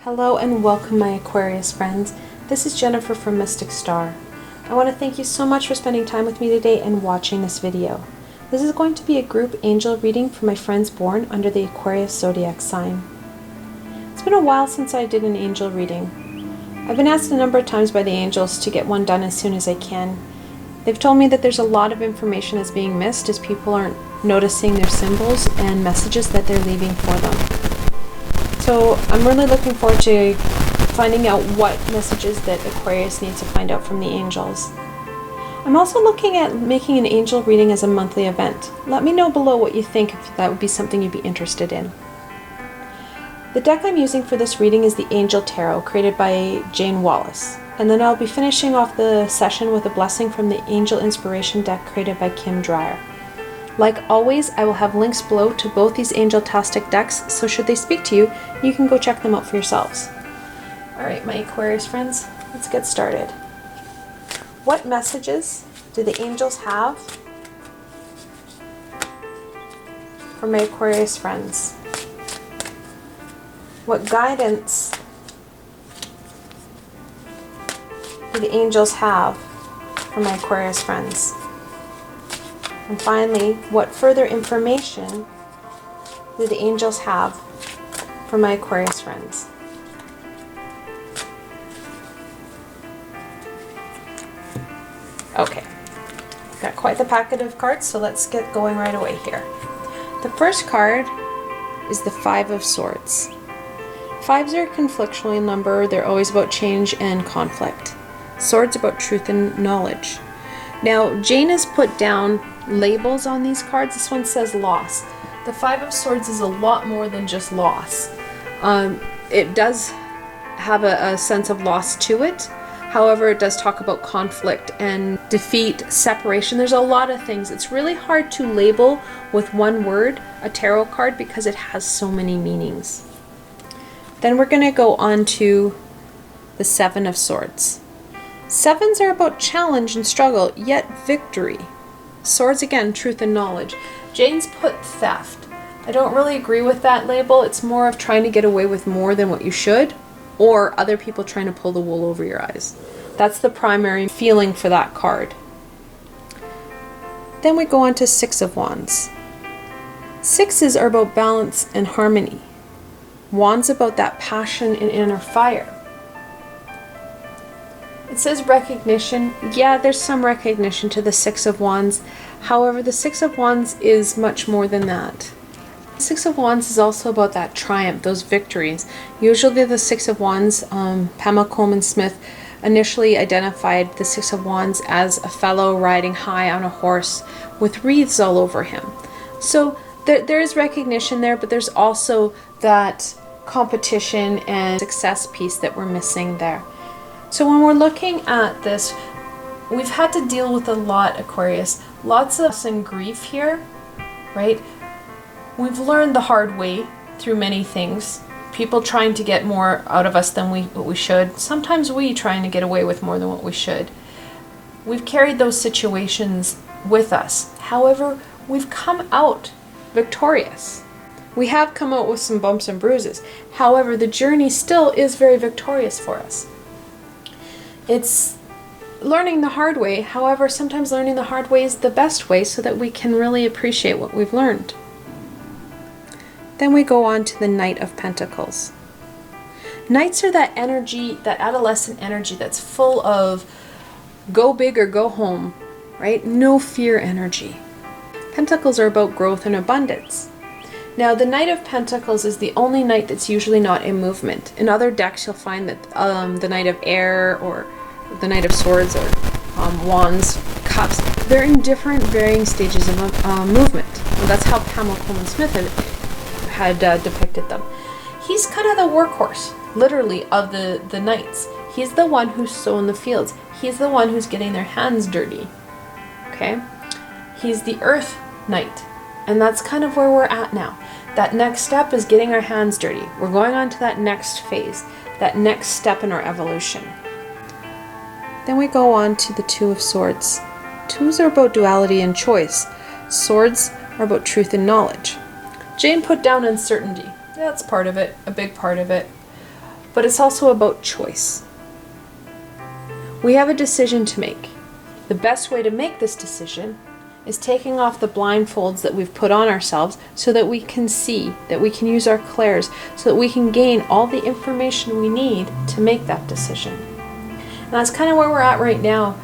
Hello and welcome, my Aquarius friends. This is Jennifer from Mystic Star. I want to thank you so much for spending time with me today and watching this video. This is going to be a group angel reading for my friends born under the Aquarius zodiac sign. It's been a while since I did an angel reading. I've been asked a number of times by the angels to get one done as soon as I can. They've told me that there's a lot of information that's being missed as people aren't noticing their symbols and messages that they're leaving for them. So I'm really looking forward to finding out what messages that Aquarius needs to find out from the angels. I'm also looking at making an angel reading as a monthly event. Let me know below what you think if that would be something you'd be interested in. The deck I'm using for this reading is the Angel Tarot, created by Jane Wallace. And then I'll be finishing off the session with a blessing from the Angel Inspiration deck created by Kim Dreyer. Like always, I will have links below to both these Angel-tastic decks, so should they speak to you, you can go check them out for yourselves. Alright, my Aquarius friends, let's get started. What messages do the angels have for my Aquarius friends? What guidance do the angels have for my Aquarius friends? And finally, what further information do the angels have for my Aquarius friends? Okay, got quite the packet of cards, so let's get going right away here. The first card is the Five of Swords. Fives are a conflictual number. They're always about change and conflict. Swords about truth and knowledge. Now, Jane has put down labels on these cards. This one says loss. The Five of Swords is a lot more than just loss. It does have a sense of loss to it. However, it does talk about conflict and defeat, separation. There's a lot of things. It's really hard to label with one word a tarot card because it has so many meanings. Then we're going to go on to the Seven of Swords. Sevens are about challenge and struggle, yet victory. Swords, again, truth and knowledge. Jane's put theft. I don't really agree with that label. It's more of trying to get away with more than what you should, or other people trying to pull the wool over your eyes. That's the primary feeling for that card. Then we go on to Six of Wands. Sixes are about balance and harmony. Wands about that passion and inner fire. It says recognition. Yeah, there's some recognition to the Six of Wands. However, the Six of Wands is much more than that. The Six of Wands is also about that triumph, those victories. Usually the Six of Wands, Pamela Coleman Smith initially identified the Six of Wands as a fellow riding high on a horse with wreaths all over him. So there is recognition there, but there's also that competition and success piece that we're missing there. So when we're looking at this, we've had to deal with a lot, Aquarius. Lots of some grief here, right? We've learned the hard way through many things. People trying to get more out of us than what we should. Sometimes we trying to get away with more than what we should. We've carried those situations with us. However, we've come out victorious. We have come out with some bumps and bruises. However, the journey still is very victorious for us. It's learning the hard way. However, sometimes learning the hard way is the best way so that we can really appreciate what we've learned. Then we go on to the Knight of Pentacles. Knights are that energy, that adolescent energy that's full of go big or go home, right? No fear energy. Pentacles are about growth and abundance. Now, the Knight of Pentacles is the only knight that's usually not in movement. In other decks, you'll find that the Knight of Air or the Knight of Swords or Wands, Cups, they're in different varying stages of movement. Well, that's how Pamela Coleman Smith had depicted them. He's kind of the workhorse, literally, of the knights. He's the one who's sowing the fields. He's the one who's getting their hands dirty. Okay? He's the Earth Knight. And that's kind of where we're at now. That next step is getting our hands dirty. We're going on to that next phase, that next step in our evolution. Then we go on to the Two of Swords. Twos are about duality and choice. Swords are about truth and knowledge. Jane put down uncertainty. That's part of it, a big part of it. but it's also about choice. We have a decision to make. The best way to make this decision is taking off the blindfolds that we've put on ourselves so that we can see, that we can use our clairs, so that we can gain all the information we need to make that decision. And that's kind of where we're at right now,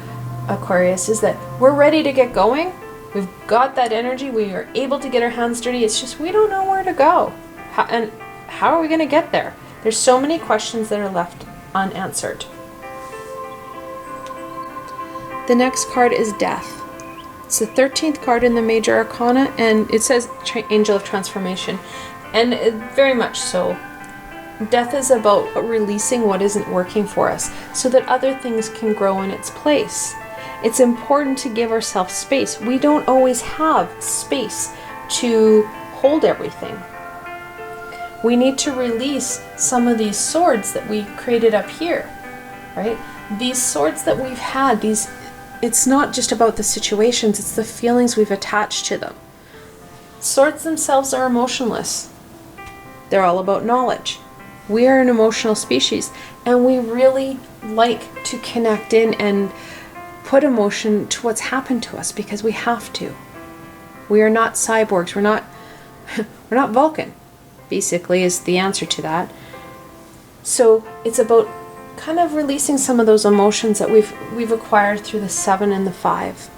Aquarius, is that we're ready to get going. We've got that energy. We are able to get our hands dirty. It's just we don't know where to go. How are we going to get there? There's so many questions that are left unanswered. The next card is Death. It's the 13th card in the Major Arcana, and it says Angel of Transformation. And very much so. Death is about releasing what isn't working for us so that other things can grow in its place. It's important to give ourselves space. We don't always have space to hold everything. We need to release some of these swords that we created up here, right? These swords that we've had, it's not just about the situations, it's the feelings we've attached to them. Swords themselves are emotionless. They're all about knowledge. We are an emotional species, and we really like to connect in and put emotion to what's happened to us because we have to. We are not cyborgs. We're not Vulcan, basically, is the answer to that. So it's about kind of releasing some of those emotions that we've acquired through the 7 and the 5.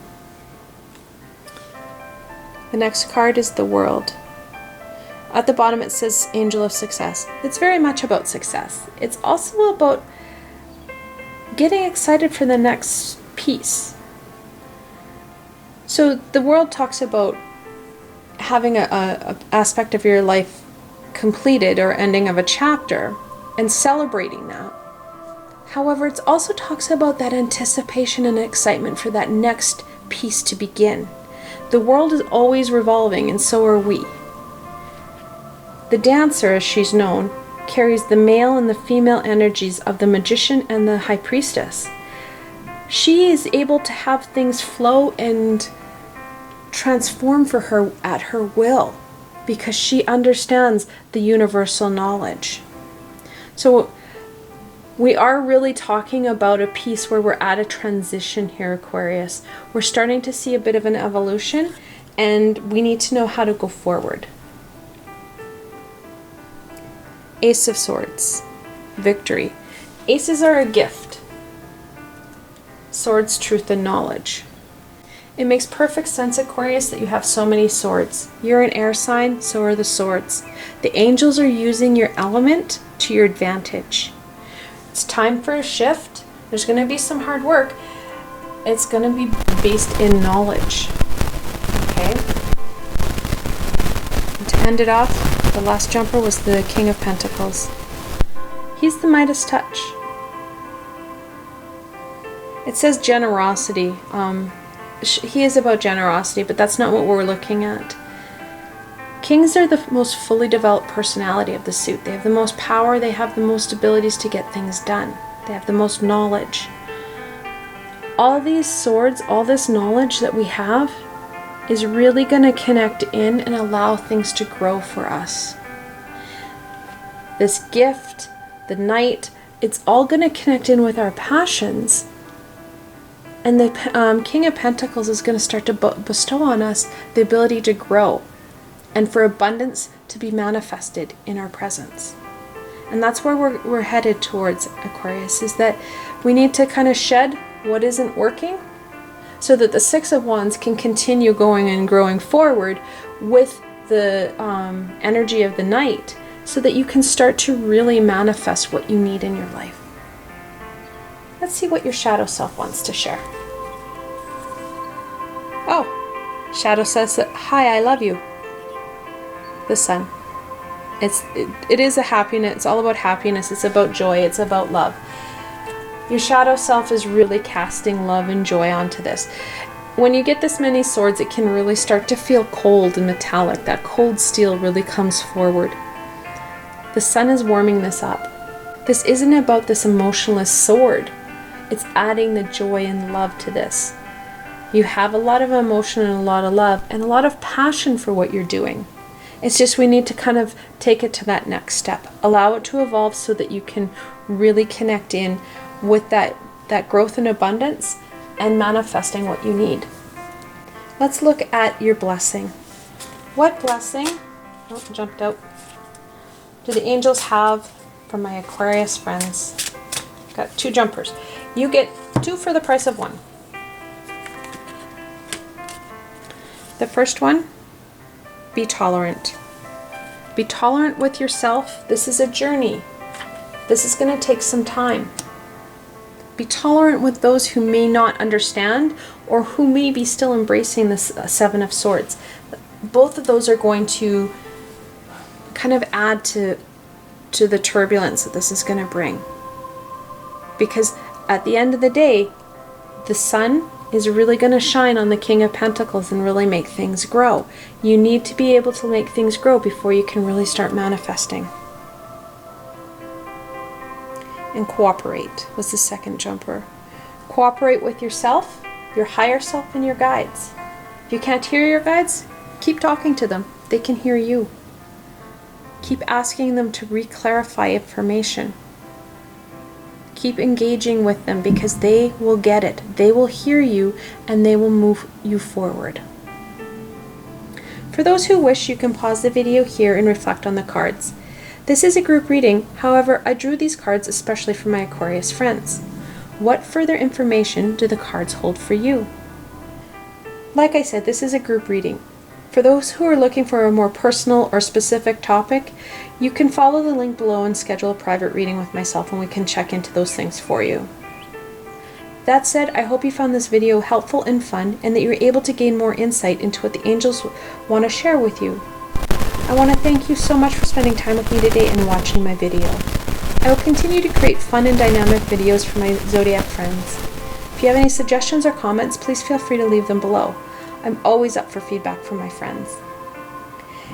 The next card is the World. At the bottom it says Angel of Success. It's very much about success. It's also about getting excited for the next piece. So the World talks about having a aspect of your life completed or ending of a chapter and celebrating that. However, it also talks about that anticipation and excitement for that next piece to begin. The world is always revolving, and so are we. The Dancer, as she's known, carries the male and the female energies of the Magician and the High Priestess. She is able to have things flow and transform for her at her will because she understands the universal knowledge. So we are really talking about a piece where we're at a transition here, Aquarius. We're starting to see a bit of an evolution, and we need to know how to go forward. Ace of Swords. Victory. Aces are a gift. Swords, truth, and knowledge. It makes perfect sense, Aquarius, that you have so many swords. You're an air sign, so are the swords. The angels are using your element to your advantage. It's time for a shift. There's going to be some hard work. It's going to be based in knowledge. Okay? And to end it off, the last jumper was the King of Pentacles. He's the Midas touch. It says generosity. He is about generosity, but that's not what we're looking at. Kings are the most fully developed personality of the suit. They have the most power, they have the most abilities to get things done. They have the most knowledge. All these swords, all this knowledge that we have is really going to connect in and allow things to grow for us. This gift, the Knight, it's all going to connect in with our passions. And the King of Pentacles is going to start to bestow on us the ability to grow and for abundance to be manifested in our presence. And that's where we're headed towards, Aquarius, is that we need to kind of shed what isn't working so that the Six of Wands can continue going and growing forward with the energy of the Knight so that you can start to really manifest what you need in your life. Let's see what your shadow self wants to share. Oh, shadow says that, hi, I love you. The Sun. It is a happiness. It's all about happiness. It's about joy. It's about love. Your shadow self is really casting love and joy onto this. When you get this many swords, it can really start to feel cold and metallic. That cold steel really comes forward. The Sun is warming this up. This isn't about this emotionless sword. It's adding the joy and love to this. You have a lot of emotion and a lot of love and a lot of passion for what you're doing. It's just we need to kind of take it to that next step. Allow it to evolve so that you can really connect in with that growth and abundance and manifesting what you need. Let's look at your blessing. What blessing, oh, jumped out, do the angels have for my Aquarius friends? Got 2 jumpers. You get 2 for the price of 1. The first one, be tolerant. Be tolerant with yourself. This is a journey. This is going to take some time. Be tolerant with those who may not understand or who may be still embracing this 7 of Swords. Both of those are going to kind of add to the turbulence that this is going to bring. Because at the end of the day, the sun is really going to shine on the King of Pentacles and really make things grow. You need to be able to make things grow before you can really start manifesting. And cooperate was the second jumper. Cooperate with yourself, your higher self, and your guides. If you can't hear your guides, keep talking to them. They can hear you. Keep asking them to re-clarify information. Keep engaging with them because they will get it. They will hear you and they will move you forward. For those who wish, you can pause the video here and reflect on the cards. This is a group reading, however, I drew these cards especially for my Aquarius friends. What further information do the cards hold for you? Like I said, this is a group reading. For those who are looking for a more personal or specific topic, you can follow the link below and schedule a private reading with myself and we can check into those things for you. That said, I hope you found this video helpful and fun and that you were able to gain more insight into what the angels want to share with you. I want to thank you so much for spending time with me today and watching my video. I will continue to create fun and dynamic videos for my Zodiac friends. If you have any suggestions or comments, please feel free to leave them below. I'm always up for feedback from my friends.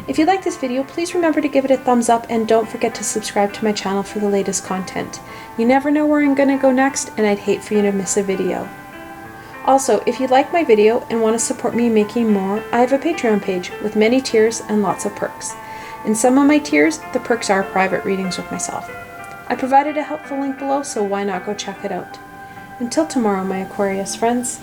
If you like this video, please remember to give it a thumbs up and don't forget to subscribe to my channel for the latest content. You never know where I'm going to go next and I'd hate for you to miss a video. Also, if you like my video and want to support me making more, I have a Patreon page with many tiers and lots of perks. In some of my tiers, the perks are private readings with myself. I provided a helpful link below, so why not go check it out. Until tomorrow, my Aquarius friends.